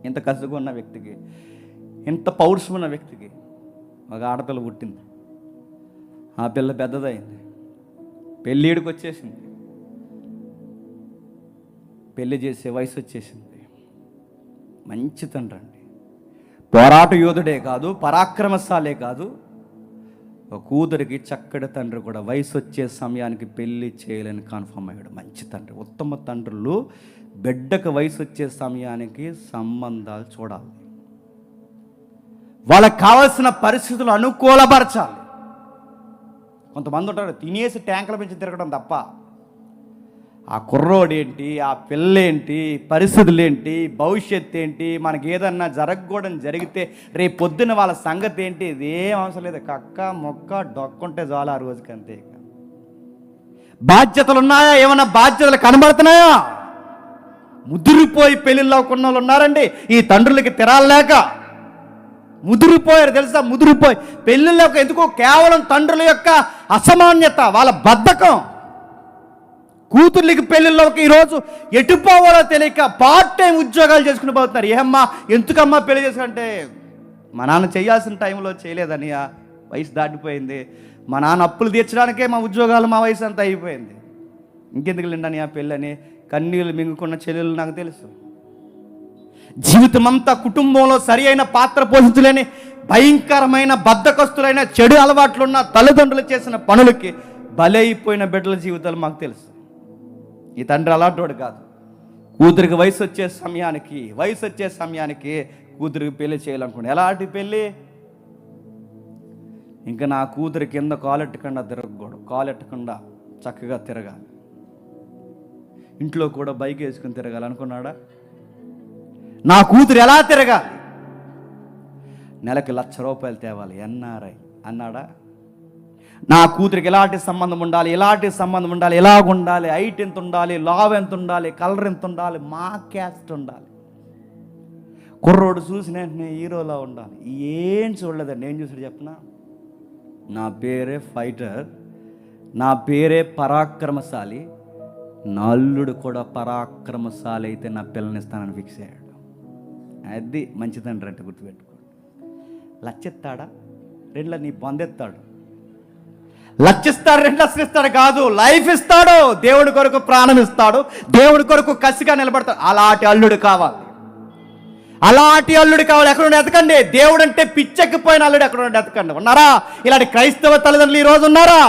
ఇంత కసుగు ఉన్న వ్యక్తికి, ఇంత పౌరుషం ఉన్న వ్యక్తికి ఒక ఆడపిల్ల పుట్టింది. ఆ పిల్ల పెద్దదైంది, పెళ్ళిడికి వచ్చేసింది, పెళ్లి చేసే వయసు వచ్చేసింది. మంచి తండ్రి అండి, పోరాట యోధుడే కాదు, పరాక్రమశాలే కాదు, ఒక కూతురికి చక్కటి తండ్రి కూడా. వయసు వచ్చే సమయానికి పెళ్ళి చేయాలని కన్ఫర్మ్ అయ్యాడు. మంచి తండ్రి. ఉత్తమ తండ్రులు బిడ్డకు వయసు వచ్చే సమయానికి సంబంధాలు చూడాలి, వాళ్ళకి కావాల్సిన పరిస్థితులు అనుకూలపరచాలి. కొంతమంది ఉంటారు తినేసి ట్యాంకుల పెంచి తిరగడం తప్ప ఆ కుర్రోడేంటి, ఆ పిల్లేంటి, పరిస్థితులు ఏంటి, భవిష్యత్తు ఏంటి, మనకి ఏదన్నా జరగకూడని జరిగితే రేపు పొద్దున్న వాళ్ళ సంగతి ఏంటి, ఇదేం అవసరం లేదు. కక్క మొక్క డొక్కుంటే చాలు ఆ రోజుకి, అంతే. బాధ్యతలు ఉన్నాయా? ఏమన్నా బాధ్యతలు కనబడుతున్నాయా? ముదిరిపోయి పెళ్ళిళ్ళు అవ్వకున్న వాళ్ళు ఉన్నారండి. ఈ తండ్రులకి తిరాలేక ముదిరిపోయారు, తెలుసా? ముదిరిపోయి పెళ్ళిళ్ళకి ఎందుకో కేవలం తండ్రుల యొక్క అసమాన్యత, వాళ్ళ బద్ధకం. కూతుర్లకి పెళ్ళిళ్ళకి ఈరోజు ఎటుపోవాలో తెలియక పార్ట్ టైం ఉద్యోగాలు చేసుకుని పోతున్నారు. ఏమ్మా ఎందుకమ్మా పెళ్లి చేసుకుంటే, మా నాన్న చేయాల్సిన టైంలో చేయలేదని, వయసు దాటిపోయింది, మా నాన్న అప్పులు తీర్చడానికే మా ఉద్యోగాలు, మా వయసు అంతా అయిపోయింది, ఇంకెందుకు లేండని ఆ పెళ్ళని కన్నీళ్ళు మింగుకున్న చెల్లెలు నాకు తెలుసు. జీవితం అంతా కుటుంబంలో సరి అయిన పాత్ర పోషించలేని భయంకరమైన బద్ధకస్తులైన చెడు అలవాట్లున్న తల్లిదండ్రులు చేసిన పనులకి బలైపోయిన బిడ్డల జీవితాలు మాకు తెలుసు. ఈ తండ్రి అలాంటోడు కాదు. కూతురికి వయసు వచ్చే సమయానికి కూతురికి పెళ్లి చేయాలనుకోండి. ఎలాంటి పెళ్ళి? ఇంకా నా కూతురి కింద కాలెట్టకుండా తిరగకూడదు, కాలెట్టకుండా చక్కగా తిరగాలి, ఇంట్లో కూడా బైక్ వేసుకుని తిరగాలనుకున్నాడా? నా కూతురు ఎలా తిరగాలి? నెలకి ₹1,00,000 తేవాలి, ఎన్ఆర్ఐ అన్నాడా? నా కూతురికి ఎలాంటి సంబంధం ఉండాలి, ఎలాంటి సంబంధం ఉండాలి, ఎలాగుండాలి, హైట్ ఎంత ఉండాలి, లావ్ ఎంత ఉండాలి, కలర్ ఎంత ఉండాలి, మా క్యాస్ట్ ఉండాలి, కుర్రోడు చూసిన వెంటనే హీరోలా ఉండాలి. ఏం చూడలేదండి. ఏం చూసాడు చెప్పనా? నా పేరే ఫైటర్, నా పేరే పరాక్రమశాలి, నా అల్లుడు కూడా పరాక్రమశాలి అయితే నా పిల్లనిస్తానని ఫిక్స్ అయ్యాడు. అది మంచి తండ్రి అంటే గుర్తుపెట్టుకోండి. లచ్చిస్తాడా? 2 నీ పొందెత్తాడు. లచ్చిస్తాడు, 2 లక్షలు ఇస్తాడు కాదు, లైఫ్ ఇస్తాడు. దేవుడి కొరకు ప్రాణం ఇస్తాడు, దేవుడి కొరకు కసిగా నిలబడతాడు. అలాంటి అల్లుడు కావాలి, అలాంటి అల్లుడు కావాలి. ఎక్కడ ఎతకండి. దేవుడు అంటే పిచ్చెక్కిపోయిన అల్లుడు ఎక్కడ ఎతకండి. ఉన్నారా ఇలాంటి క్రైస్తవ తల్లిదండ్రులు ఈరోజు? ఉన్నారా?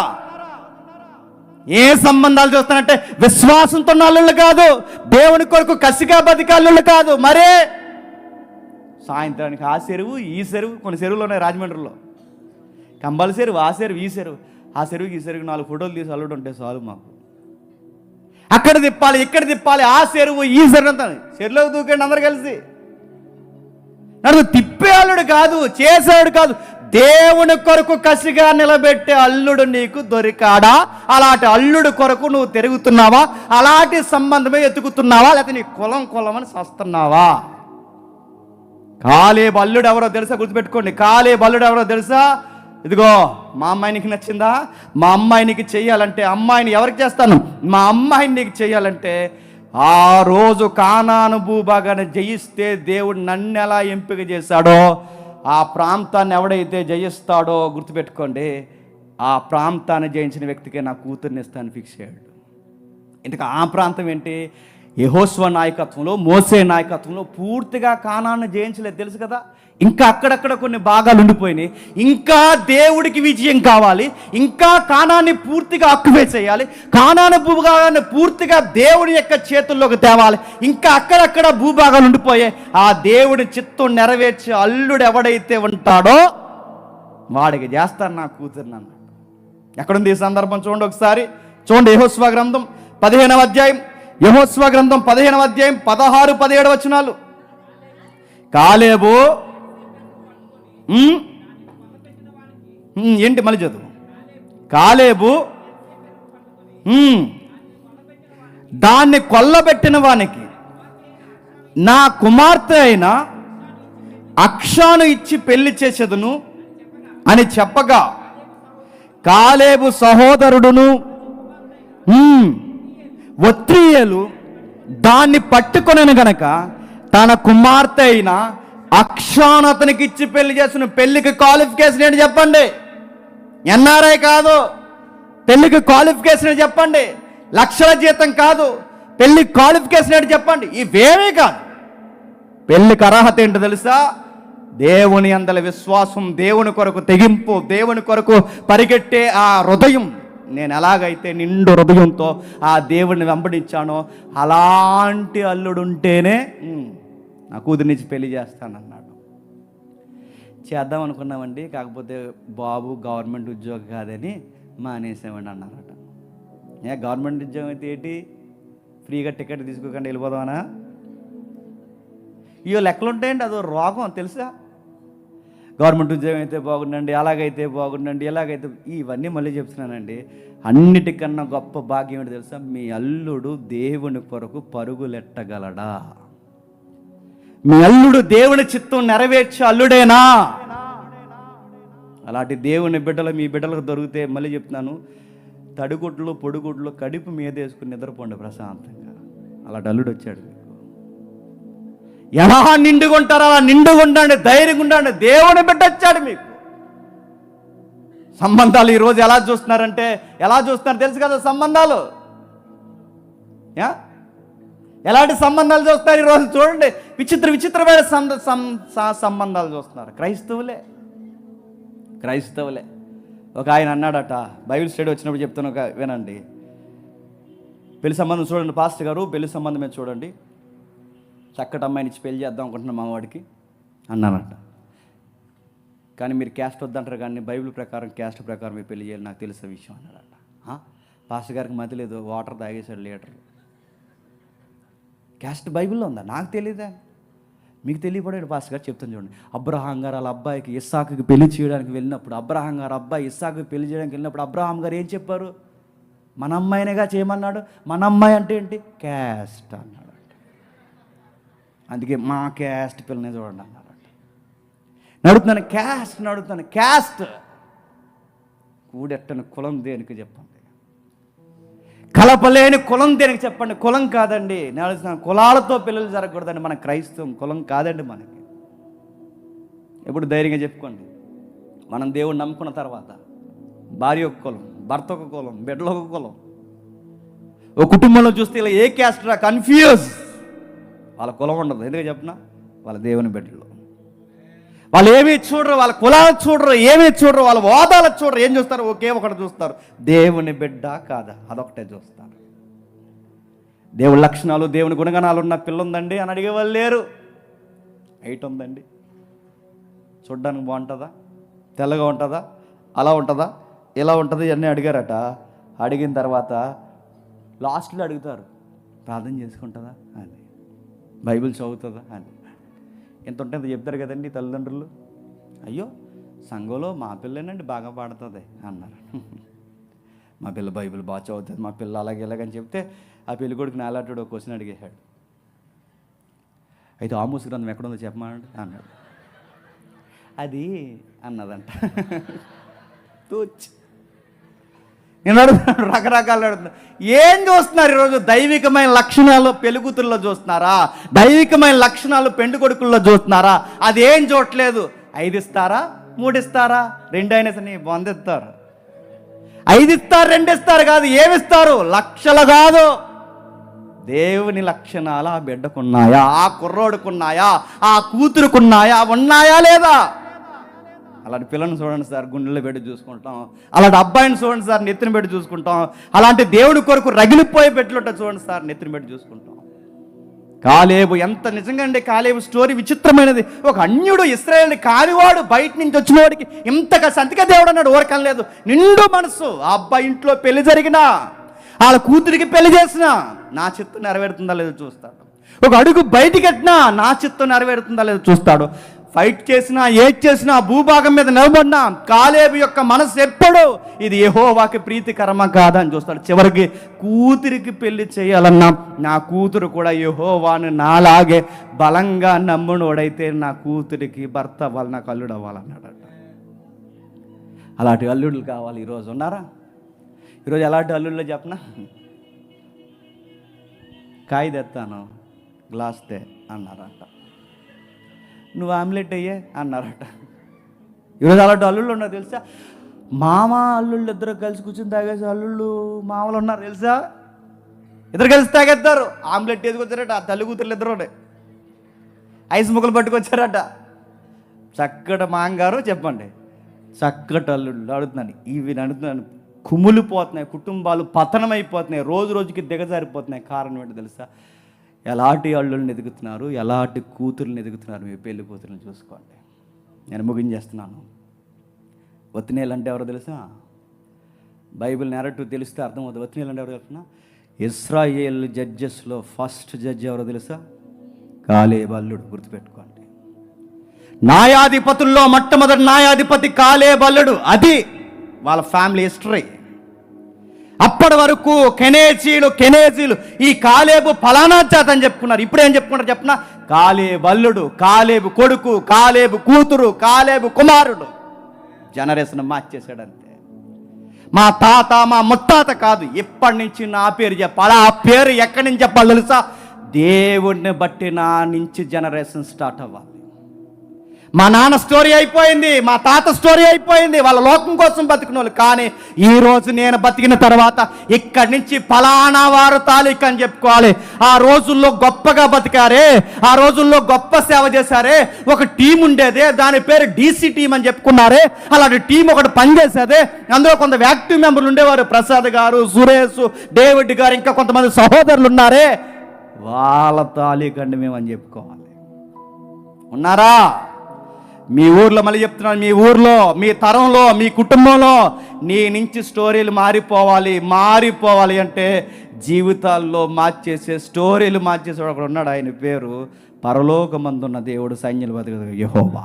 ఏ సంబంధాలు చూస్తానంటే విశ్వాసంతో ఉన్న అల్లుళ్ళు కాదు, దేవుని కొరకు కసిగా బతికే అల్లుళ్ళు కాదు. మరే సాయంత్రానికి ఆ చెరువు ఈ చెరువు, కొన్ని చెరువులు ఉన్నాయి రాజమండ్రిలో, కంబల చెరువు, ఆ చెరువు ఈ చెరువు, ఆ చెరువుకి ఈ చెరువుకి 4 ఫోటోలు తీసి అల్లుడు ఉంటే చాలు మాకు. అక్కడ తిప్పాలి, ఇక్కడ తిప్పాలి, ఆ చెరువు ఈ చెరువు అంతా చెరువులోకి దూకండి అందరు కలిసి. నన్ను తిప్పే అల్లుడు కాదు, చేసేవాడు కాదు, దేవుని కొరకు కసిగా నిలబెట్టే అల్లుడు నీకు దొరికాడా? అలాంటి అల్లుడు కొరకు నువ్వు తిరుగుతున్నావా? అలాంటి సంబంధమే ఎత్తుకుతున్నావా? లేకపోతే నీ కులం అని సస్తున్నావా? కాలేబు అల్లుడు ఎవరో తెలుసా? గుర్తుపెట్టుకోండి. కాలేబు అల్లుడు ఎవరో తెలుసా? ఇదిగో మా అమ్మాయి నీకు నచ్చిందా? మా అమ్మాయి నీకు చెయ్యాలంటే, అమ్మాయిని ఎవరికి చేస్తాను? మా అమ్మాయిని నీకు చెయ్యాలంటే, ఆ రోజు కానాను భూభాగాన్ని జయిస్తే దేవుడు నన్ను ఎలా ఎంపిక చేశాడో, ఆ ప్రాంతాన్ని ఎవడైతే జయిస్తాడో గుర్తుపెట్టుకోండి, ఆ ప్రాంతాన్ని జయించిన వ్యక్తికే నా కూతుర్ని ఇస్తాను ఫిక్స్ అయ్యాడు. ఇంతకు ఆ ప్రాంతం ఏంటి? యెహోషువ నాయకత్వంలో, మోసే నాయకత్వంలో పూర్తిగా కానాన్ని జయించలేదు, తెలుసు కదా. ఇంకా అక్కడక్కడ కొన్ని భాగాలు ఉండిపోయినాయి. ఇంకా దేవుడికి విజయం కావాలి, ఇంకా కానాన్ని పూర్తిగా ఆక్యుపై చేయాలి, కానాను భూభాగాన్ని పూర్తిగా దేవుడి యొక్క చేతుల్లోకి తేవాలి. ఇంకా అక్కడక్కడ భూభాగాలు ఉండిపోయాయి. ఆ దేవుడి చిత్తం నెరవేర్చే అల్లుడు ఎవడైతే ఉంటాడో వాడికి చేస్తాను నా కూతురు అన్నాడు. ఎక్కడుంది ఈ సందర్భం? చూడండి ఒకసారి, చూడండి. యెహోషువ గ్రంథం 15వ అధ్యాయం, యెహోషువ గ్రంథం 15వ అధ్యాయం 16, 17 వచనాలు. కాలేబు ఏంటి మళ్ళీ చదువు. కాలేబు దాన్ని కొల్లబెట్టిన వానికి నా కుమార్తె అయిన అక్షాను ఇచ్చి పెళ్లి చేసేదును అని చెప్పగా, కాలేబు సహోదరుడును ఒత్నియేలు దాన్ని పట్టుకొనెను గనక తన కుమార్తె అయిన అక్షాను అతనికి ఇచ్చి పెళ్లి చేసిన. పెళ్లికి క్వాలిఫికేషన్ ఏంటి చెప్పండి? ఎన్ఆర్ఐ కాదు. పెళ్లికి క్వాలిఫికేషన్ ఏంటి చెప్పండి? లక్షల జీతం కాదు. పెళ్లి క్వాలిఫికేషన్ ఏంటి చెప్పండి? ఇవేమీ కాదు. పెళ్లికి అర్హత ఏంటో తెలుసా? దేవుని అందల విశ్వాసం, దేవుని కొరకు తెగింపు, దేవుని కొరకు పరిగెట్టే ఆ హృదయం. నేను ఎలాగైతే నిండు హృదయంతో ఆ దేవుడిని వెంబడించానో అలాంటి అల్లుడుంటేనే నా కూతురినిచ్చి పెళ్లి చేస్తానన్నాడు. చేద్దాం అనుకున్నామండి, కాకపోతే బాబు గవర్నమెంట్ ఉద్యోగం కాదని మానేసామండి అన్నారట. గవర్నమెంట్ ఉద్యోగం అయితే ఏంటి, ఫ్రీగా టికెట్ తీసుకోకుండా వెళ్ళిపోదామనా? ఇవో లెక్కలు ఉంటాయండి, అదో రోగం తెలుసా? గవర్నమెంట్ ఉద్యోగం అయితే బాగుండండి, అలాగైతే బాగుండండి, ఎలాగైతే. ఇవన్నీ మళ్ళీ చెప్తున్నానండి. అన్నిటికన్నా గొప్ప భాగ్యం ఏంటి తెలుసా? మీ అల్లుడు దేవుని కొరకు పరుగులెట్టగలడా? మీ అల్లుడు దేవుని చిత్తం నెరవేర్చే అల్లుడేనా? అలాంటి దేవుని బిడ్డలు మీ బిడ్డలకు దొరికితే మళ్ళీ చెప్తున్నాను, తడిగుడ్లు పొడిగుడ్లు కడుపు మీద వేసుకుని నిద్రపోండి ప్రశాంతంగా. అలాంటి అల్లుడు వచ్చాడు. ఎలా నిండుగా ఉంటారో అలా నిండుగా ఉండండి, ధైర్యంగా ఉండండి. దేవుని బిడ్డ వచ్చాడు మీకు. సంబంధాలు ఈరోజు ఎలా చూస్తున్నారంటే, ఎలా చూస్తున్నారు తెలుసు కదా? సంబంధాలు ఎలాంటి సంబంధాలు చూస్తారు ఈరోజు? చూడండి, విచిత్రమైన సంబంధాలు చూస్తున్నారు. క్రైస్తవులే. ఒక ఆయన అన్నాడట, బైబిల్ స్టడీ వచ్చినప్పుడు చెప్తాను, ఒక వినండి. పెళ్లి సంబంధం చూడండి పాస్టర్ గారు, పెళ్లి సంబంధమే చూడండి, చక్కటి అమ్మాయిని ఇచ్చి పెళ్లి చేద్దాం అనుకుంటున్నాం మావాడికి అన్నానట. కానీ మీరు క్యాస్ట్ వద్దంటారు, కానీ బైబిల్ ప్రకారం క్యాస్ట్ ప్రకారం మీరు పెళ్లి చేయాలి, నాకు తెలిసిన విషయం అన్నాడట. పాస్టర్ గారికి మతి లేదు, వాటర్ తాగేశాడు లీటర్. క్యాస్ట్ బైబిల్లో ఉందా? నాకు తెలియదా? మీకు తెలియపడాడు పాస్టర్ గారు, చెప్తాను చూడండి. అబ్రహాం గారు వాళ్ళ అబ్బాయికి ఇస్సాకుకి పెళ్లి చేయడానికి వెళ్ళినప్పుడు, అబ్రహాం గారు అబ్బాయి ఇస్సాకుకి పెళ్లి చేయడానికి వెళ్ళినప్పుడు అబ్రహాం గారు ఏం చెప్పారు? మన అమ్మాయినేగా చేయమన్నాడు. మన అమ్మాయి అంటే ఏంటి? క్యాస్ట్ అన్నాడు. అందుకే మా క్యాస్ట్ పిల్లనే చూడండి అన్నారట. నడుతున్నాను క్యాస్ట్ కూడెట్టని కులం దేనికి చెప్పండి? కలపలేని కులం దేనికి చెప్పండి? కులం కాదండి. నేను కులాలతో పిల్లలు జరగకూడదండి. మన క్రైస్తవం కులం కాదండి మనకి. ఎప్పుడు ధైర్యంగా చెప్పుకోండి. మనం దేవుడు నమ్ముకున్న తర్వాత భార్య ఒక కులం, భర్త ఒక కులం, బిడ్డలు ఒక కులం. ఒక కుటుంబంలో చూస్తే ఇలా ఏ క్యాస్ట్ రా కన్ఫ్యూజ్. వాళ్ళ కులం ఉండదు. ఎందుకు చెప్పినా? వాళ్ళ దేవుని బిడ్డలు. వాళ్ళు ఏమీ చూడరు, వాళ్ళ కులాలు చూడరు, ఏమీ చూడరు, వాళ్ళ హోదాలు చూడరు. ఏం చూస్తారు? ఒకే ఒకటి చూస్తారు, దేవుని బిడ్డ కాదా, అదొకటే చూస్తారు. దేవుని లక్షణాలు, దేవుని గుణగణాలు ఉన్న పిల్ల ఉందండి అని అడిగే వాళ్ళు లేరు. హైట్ ఉందండి, చూడ్డానికి బాగుంటుందా, తెల్లగా ఉంటుందా, అలా ఉంటుందా, ఇలా ఉంటుంది అన్నీ అడిగారట. అడిగిన తర్వాత లాస్ట్లో అడుగుతారు, ప్రార్థన చేసుకుంటుందా అని, బైబిల్ చదువుతుందా అని. ఎంత ఉంటుంది చెప్తారు కదండి తల్లిదండ్రులు. అయ్యో సంఘంలో మా పిల్లనండి బాగా పాడుతుంది అన్నారు. మా పిల్ల బైబిల్ బాగా చదువుతుంది, మా పిల్ల అలాగే ఇలాగని చెప్తే ఆ పెళ్లి కొడుకు నాలాంటి ఒక క్వశ్చన్ అడిగేశాడు. అయితే ఆమోస్ గ్రంథం ఎక్కడుందో చెప్పమానండి అన్నాడు. అది అన్నదంట. తూచ్ నేను అడుగుతున్నాడు, రకరకాలు అడుగుతున్నాను. ఏం చూస్తున్నారు ఈరోజు? దైవికమైన లక్షణాలు పెళ్ళికూతుల్లో చూస్తున్నారా? దైవికమైన లక్షణాలు పెండు కొడుకుల్లో చూస్తున్నారా? అది ఏం చూడట్లేదు. 5 ఇస్తారా, 3 ఇస్తారా, 2 అయినా సరే 100 ఇస్తారు. 5 ఇస్తారు, 2 ఇస్తారు కాదు, ఏమిస్తారు? లక్షలు కాదు. దేవుని లక్షణాలు ఆ బిడ్డకున్నాయా, ఆ కుర్రోడుకున్నాయా, ఆ కూతురుకున్నాయా, ఉన్నాయా లేదా? అలాంటి పిల్లని చూడండి సార్, గుండెల్లో పెట్టి చూసుకుంటాం. అలాంటి అబ్బాయిని చూడండి సార్, నెత్తిన పెట్టి చూసుకుంటాం. అలాంటి దేవుడి కొరకు రగిలిపోయి పెట్టుకుంటా చూడండి సార్, నెత్తిన పెట్టి చూసుకుంటాం. కాలేబు ఎంత నిజంగా అండి, కాలేబు స్టోరీ విచిత్రమైనది. ఒక అన్యుడు, ఇశ్రాయేలు కానివాడు, బయట నుంచి వచ్చిన వాడికి ఇంతగా సంతిక దేవుడు అన్నాడు. ఓరకం లేదు, నిండు మనసు. ఆ అబ్బాయి ఇంట్లో పెళ్లి జరిగినా, వాళ్ళ కూతురికి పెళ్లి చేసినా నా చిత్తం నెరవేరుతుందా లేదో చూస్తాడు. ఒక అడుగు బయటికి ఎట్టినా నా చిత్తం నెరవేరుతుందా లేదో చూస్తాడు. ఫైట్ చేసినా, ఏది చేసినా, భూభాగం మీద నిలబడినా కాలేబు యొక్క మనసు ఎప్పుడు ఇది యెహోవాకి ప్రీతికరమా కాదా అని చూస్తాడు. చివరికి కూతురికి పెళ్లి చేయాలన్నా, నా కూతురు కూడా యెహోవాను నాలాగే బలంగా నమ్మునోడైతే నా కూతురికి భర్త అవ్వాలి, నాకు అల్లుడు అవ్వాలన్నాడట. అలాంటి అల్లుళ్ళు కావాలి. ఈరోజు ఉన్నారా? ఈరోజు ఎలాంటి అల్లుళ్ళో చెప్పనా? కాయ తెస్తాను, గ్లాస్ తే అన్నారట. నువ్వు ఆమ్లెట్ అయ్యే అన్నారట. ఈరోజు అలాంటి అల్లుళ్ళు ఉన్నారు తెలుసా? మామ అల్లుళ్ళు ఇద్దరు కలిసి కూర్చొని తాగేసి అల్లుళ్ళు మామలు ఉన్నారు తెలుసా? ఇద్దరు కలిసి తాగేస్తారు. ఆమ్లెట్ వేసుకొచ్చారట ఆ తల్లి కూతురు ఇద్దరు ఐస్ ముక్కలు పట్టుకొచ్చారట. చక్కటి మాంగారు చెప్పండి, చక్కటి అల్లుళ్ళు అడుగుతున్నాను. ఇవి అడుగుతున్నాను, కుమిలిపోతున్నాయి, కుటుంబాలు పతనమైపోతున్నాయి, రోజు రోజుకి దిగజారిపోతున్నాయి. కారణం ఏంటో తెలుసా? ఎలాంటి అల్లుళ్ళని ఎదుగుతున్నారు, ఎలాంటి కూతుర్ని ఎదుగుతున్నారు. మీ పెళ్లి కూతుర్ని చూసుకోండి. నేను ముగించేస్తున్నాను. వత్తినేలు అంటే ఎవరో తెలుసా? బైబిల్ నెరటివ్ తెలిస్తే అర్థమవుతుంది. వత్తినేలు అంటే ఎవరో తెలుసునా? ఇశ్రాయేల్ జడ్జెస్లో ఫస్ట్ జడ్జి ఎవరో తెలుసా? కాలేబు అల్లుడు. గుర్తుపెట్టుకోండి. న్యాయాధిపతుల్లో మొట్టమొదటి న్యాయాధిపతి కాలేబు అల్లుడు. అది వాళ్ళ ఫ్యామిలీ హిస్టరీ. అప్పటి వరకు కెనేజీలు ఈ కాలేబు ఫలానా జాతి అని చెప్పుకున్నారు. ఇప్పుడు ఏం చెప్పుకున్నారు చెప్పిన? కాలేబు అల్లుడు, కాలేబు కొడుకు, కాలేబు కూతురు, కాలేబు కుమారుడు. జనరేషన్ మార్చేశాడంతే. మా తాత మా ముత్తాత కాదు, ఇప్పటి నుంచి నా పేరు చెప్పాలి. ఆ పేరు ఎక్కడి నుంచి చెప్పాలి తెలుసా? దేవుడిని బట్టి నా నుంచి జనరేషన్ స్టార్ట్ అవ్వాలి. మా నాన్న స్టోరీ అయిపోయింది, మా తాత స్టోరీ అయిపోయింది, వాళ్ళ లోకం కోసం బతికిన వాళ్ళు. కానీ ఈరోజు నేను బతికిన తర్వాత ఇక్కడి నుంచి ఫలానా వారు తాలూకా అని చెప్పుకోవాలి. ఆ రోజుల్లో గొప్పగా బతికారే, ఆ రోజుల్లో గొప్ప సేవ చేశారే, ఒక టీం ఉండేదే, దాని పేరు డీసీ టీం అని చెప్పుకున్నారే. అలాంటి టీం ఒకటి పనిచేసేదే. అందులో కొంత యాక్టివ్ మెంబర్లు ఉండేవారు. ప్రసాద్ గారు, సురేష్, డేవిడ్ గారు, ఇంకా కొంతమంది సహోదరులు ఉన్నారే. వాళ్ళ తాలూకండి మేమని చెప్పుకోవాలి. ఉన్నారా? మీ ఊర్లో, మళ్ళీ చెప్తున్నాను, మీ ఊర్లో, మీ తరంలో, మీ కుటుంబంలో నీ నుంచి స్టోరీలు మారిపోవాలి అంటే జీవితాల్లో మార్చేసే స్టోరీలు మార్చేసేవాడు ఒకడు ఉన్నాడు. ఆయన పేరు పరలోకమందున్న దేవుడు, సైన్యాల అధిపతి యెహోవా.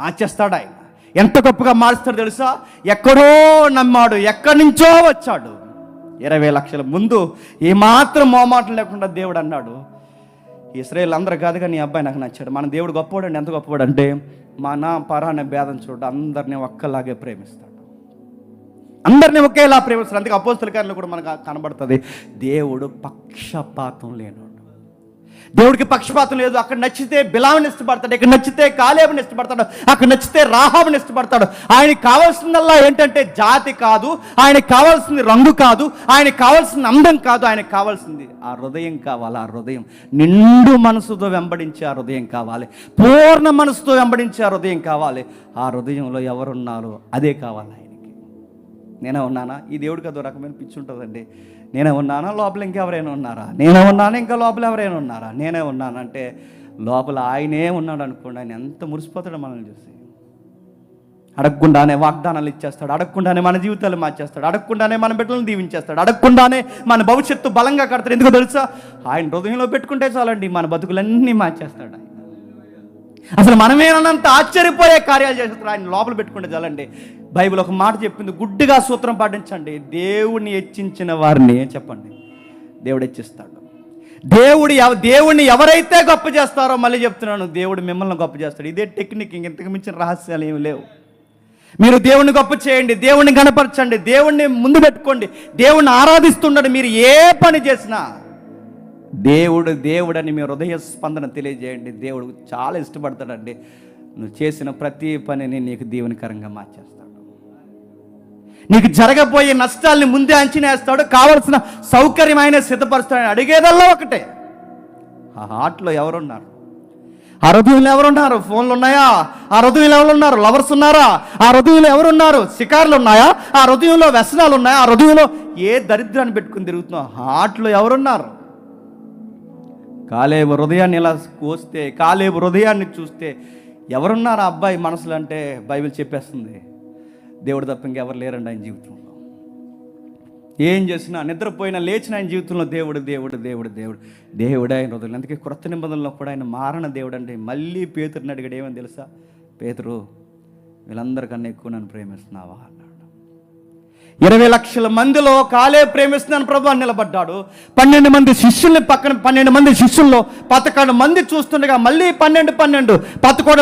మార్చేస్తాడు ఆయన. ఎంత గొప్పగా మారుస్తాడు తెలుసా? ఎక్కడో నమ్మాడు, ఎక్కడి నుంచో వచ్చాడు. 20 లక్షల ముందు ఏమాత్రం మోమాటం లేకుండా దేవుడు అన్నాడు, ఇశ్రాయేల్ అందరూ కాదు కానీ నీ అబ్బాయి నాకు నచ్చాడు. మన దేవుడు గొప్పవాడండి. ఎంత గొప్పవాడు అంటే మన పరాన్న భేదం చూడ అందరినీ ఒక్కలాగే ప్రేమిస్తాడు, అందరినీ ఒకేలా ప్రేమిస్తాడు. అందుకే అపోస్తల కార్యాల్లో కూడా మనకు కనబడుతుంది, దేవుడు పక్షపాతం లేనివాడు. దేవుడికి పక్షపాతం లేదు. అక్కడ నచ్చితే బిలాముని ఇష్టపడతాడు, ఇక్కడ నచ్చితే కాలేబుని ఇష్టపడతాడు, అక్కడ నచ్చితే రాహాబుని ఇష్టపడతాడు. ఆయనకి కావాల్సిందల్లా ఏంటంటే జాతి కాదు, ఆయనకి కావాల్సింది రంగు కాదు, ఆయనకి కావాల్సింది అందం కాదు, ఆయనకి కావాల్సింది ఆ హృదయం కావాలి. ఆ హృదయం నిండు మనసుతో వెంబడించే ఆ హృదయం కావాలి, పూర్ణ మనసుతో వెంబడించే ఆ హృదయం కావాలి. ఆ హృదయంలో ఎవరున్నారో అదే కావాలి ఆయనకి. నేనే ఉన్నానా? ఈ దేవుడికి అదో రకమైన పిచ్చి ఉంటుందండి. నేనే ఉన్నానా? లోపల ఇంకెవరైనా ఉన్నారా? నేనే ఉన్నానా? ఇంకా లోపల ఎవరైనా ఉన్నారా? నేనే ఉన్నానంటే లోపల ఆయనే ఉన్నాడు అనుకోండి. ఆయన ఎంత మురిసిపోతాడో మనల్ని చూసి. అడగకుండానే వాగ్దానాలు ఇచ్చేస్తాడు, అడగకుండానే మన జీవితాలు మార్చేస్తాడు, అడగకుండానే మన బిడ్డలను దీవించేస్తాడు, అడగకుండానే మన భవిష్యత్తు బలంగా కడతాడు. ఎందుకు తెలుసా? ఆయన హృదయంలో పెట్టుకుంటే చాలండి మన బతుకులన్నీ మార్చేస్తాడు ఆయన. అసలు మనమేనంత ఆశ్చర్యపోయే కార్యాలు చేస్తాడు ఆయన లోపల పెట్టుకుంటే చాలండి. బైబిల్ ఒక మాట చెప్పింది, గుడ్డిగా సూత్రం పాటించండి, దేవుడిని హెచ్చించిన వారిని చెప్పండి దేవుడు హెచ్చిస్తాడు. దేవుడిని ఎవరైతే గొప్ప చేస్తారో, మళ్ళీ చెప్తున్నాను, దేవుడు మిమ్మల్ని గొప్ప చేస్తాడు. ఇదే టెక్నిక్, ఇంతకు మించిన రహస్యాలు ఏమి లేవు. మీరు దేవుణ్ణి గొప్ప చేయండి, దేవుణ్ణి గణపరచండి, దేవుణ్ణి ముందు పెట్టుకోండి, దేవుణ్ణి ఆరాధిస్తుండండి. మీరు ఏ పని చేసినా దేవుడని మీ హృదయ స్పందన తెలియజేయండి. దేవుడు చాలా ఇష్టపడతాడండి. నువ్వు చేసిన ప్రతి పనిని నీకు దీవెనకరంగా మార్చేస్తాడు. నీకు జరగబోయే నష్టాలని ముందే అంచనా వేస్తాడు, కావలసిన సౌకర్యం ఆయన సిద్ధపరుస్తాడని. అడిగేదల్లా ఒకటే, ఆ హార్ట్లో ఎవరున్నారు? ఆ హృదయంలో ఎవరున్నారు? ఫోన్లు ఉన్నాయా? ఆ హృదయంలో ఎవరున్నారు? లవర్స్ ఉన్నారా? ఆ హృదయంలో ఎవరున్నారు? షికార్లు ఉన్నాయా? ఆ హృదయంలో వ్యసనాలు ఉన్నాయా? ఆ హృదయంలో ఏ దరిద్రాన్ని పెట్టుకుని తిరుగుతున్నావు? హార్ట్లో ఎవరున్నారు? కాలేబు హృదయాన్ని ఇలా కోస్తే, కాలేబు హృదయాన్ని చూస్తే ఎవరున్నారు ఆ అబ్బాయి మనసులో అంటే బైబిల్ చెప్పేస్తుంది, దేవుడు తప్ప ఇంకెవరు లేరండి ఆయన జీవితంలో. ఏం చేసినా, నిద్రపోయినా, లేచిన ఆయన జీవితంలో దేవుడు దేవుడు దేవుడు దేవుడు దేవుడే ఆయన హృదయం. అందుకే క్రొత్త నిబంధనలో కూడా ఆయన మారణ దేవుడు అండి. మళ్ళీ పేతురుని అడిగాడు, ఏమని తెలుసా? పేతురు, వీళ్ళందరికన్నా ఎక్కువ నన్ను ప్రేమిస్తున్నావా అన్నాడు. 20 లక్షల మందిలో కాలేబు ప్రేమిస్తున్నాను ప్రభు అని నిలబడ్డాడు. 12 మంది శిష్యుల్ని పక్కన, 12 మంది శిష్యుల్లో 11 మంది చూస్తుండగా, మళ్ళీ 11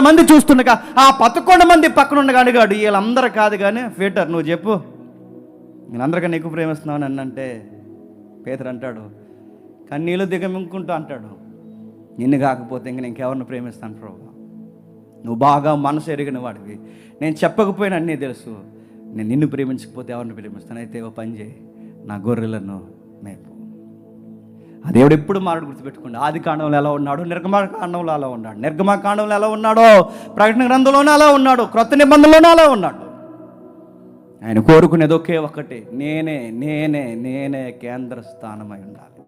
మంది చూస్తుండగా, ఆ 11 మంది పక్కన ఉండగా అడిగాడు, వీళ్ళందరూ కాదు కానీ పీటర్ నువ్వు చెప్పు, వీళ్ళందరికన్నా ఎక్కువ ప్రేమిస్తున్నావు అని అంటే పేతురు అంటాడు, కన్నీళ్ళు దిగమింగుకుంటూ అంటాడు, నిన్ను కాకపోతే ఇంక ఇంకెవరిని ప్రేమిస్తాను ప్రభు. నువ్వు బాగా మనసు ఎరిగిన వాడివి. నేను చెప్పకపోయినా అన్నీ తెలుసు. నేను నిన్ను ప్రేమించకపోతే ఎవరిని ప్రేమిస్తాను? అయితే ఓ పని చేయి, నా గొర్రెలను మేపు. ఆ దేవుడు ఎప్పుడు మాట్లాడు, గుర్తుపెట్టుకోండి. ఆది కాండంలో ఎలా ఉన్నాడు, నిర్గమాకాండంలో అలా ఉన్నాడు. నిర్గమాకాండంలో ఎలా ఉన్నాడో ప్రకటన గ్రంథంలోనే అలా ఉన్నాడు, క్రొత్త నిబంధనలోనే అలా ఉన్నాడు. ఆయన కోరుకునేది ఒకే ఒక్కటి, నేనే నేనే నేనే కేంద్ర స్థానమై ఉండాలి.